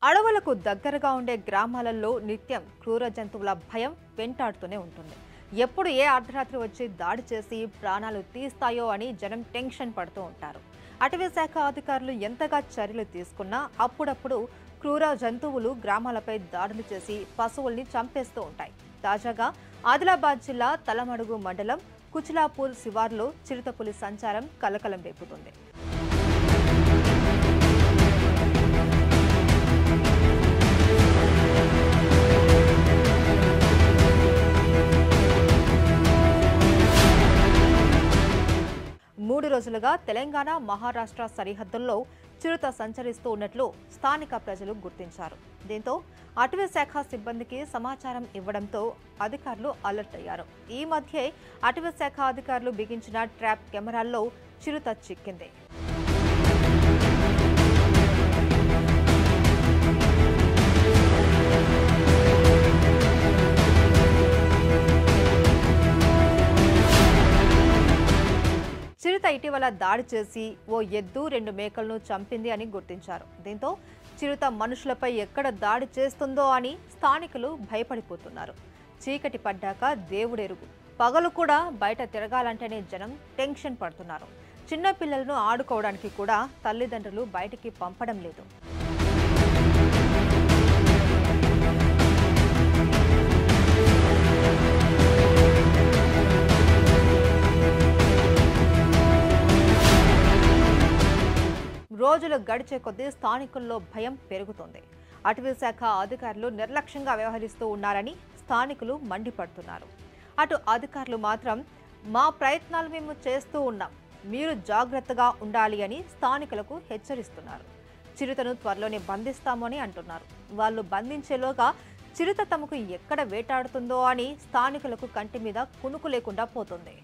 అడవులకు దగ్గరగా ఉండే గ్రామాలలో నిత్యం క్రూర జంతువుల భయం వెంటాడుతూనే ఉంటుంది. ఎప్పుడు ఏ అర్ధరాత్రి వచ్చి దాడి చేసి ప్రాణాలు తీస్తాయో అని జనం టెన్షన్ పడుతూ ఉంటారు. అటవీ శాఖ అధికారులు ఎంతగా చర్యలు తీసుకున్నా అప్పుడప్పుడు క్రూర జంతువులు గ్రామాలపై దాడులు చేసి పశువుల్ని చంపేస్తూ ఉంటాయి. తాజాగా ఆదిలాబాద్ జిల్లా తలమడుగు మండలం కుచిలాపూర్ శివార్లో చిరుతపులి సంచారం కలకలం రేపుతుంది. మూడు రోజులుగా తెలంగాణ మహారాష్ట్ర సరిహద్దుల్లో చిరుత సంచరిస్తూ ఉన్నట్లు స్థానిక ప్రజలు గుర్తించారు. దీంతో అటవీ శాఖ సిబ్బందికి సమాచారం ఇవ్వడంతో అధికారులు అలర్ట్ అయ్యారు. ఈ మధ్యే అటవీ శాఖ అధికారులు బిగించిన ట్రాప్ కెమెరాల్లో చిరుత చిక్కింది. చిరుత ఇటీవల దాడి చేసి ఓ ఎద్దు 2 మేకలను చంపింది అని గుర్తించారు. దీంతో చిరుత మనుషులపై ఎక్కడ దాడి చేస్తుందో అని స్థానికులు భయపడిపోతున్నారు. చీకటి పడ్డాక దేవుడెరుగు, పగలు కూడా బయట తిరగాలంటేనే జనం టెన్షన్ పడుతున్నారు. చిన్న పిల్లలను ఆడుకోవడానికి కూడా తల్లిదండ్రులు బయటికి పంపడం లేదు. రోజులు గడిచే కొద్దీ స్థానికుల్లో భయం పెరుగుతోంది. అటవీ శాఖ అధికారులు నిర్లక్ష్యంగా వ్యవహరిస్తూ ఉన్నారని స్థానికులు మండిపడుతున్నారు. అటు అధికారులు మాత్రం మా ప్రయత్నాలు మేము చేస్తూ ఉన్నాం, మీరు జాగ్రత్తగా ఉండాలి అని స్థానికులకు హెచ్చరిస్తున్నారు. చిరుతను త్వరలోనే బంధిస్తామని అంటున్నారు. వాళ్ళు బంధించేలోగా చిరుత తమకు ఎక్కడ వేటాడుతుందో అని స్థానికులకు కంటి మీద కునుకు లేకుండా పోతుంది.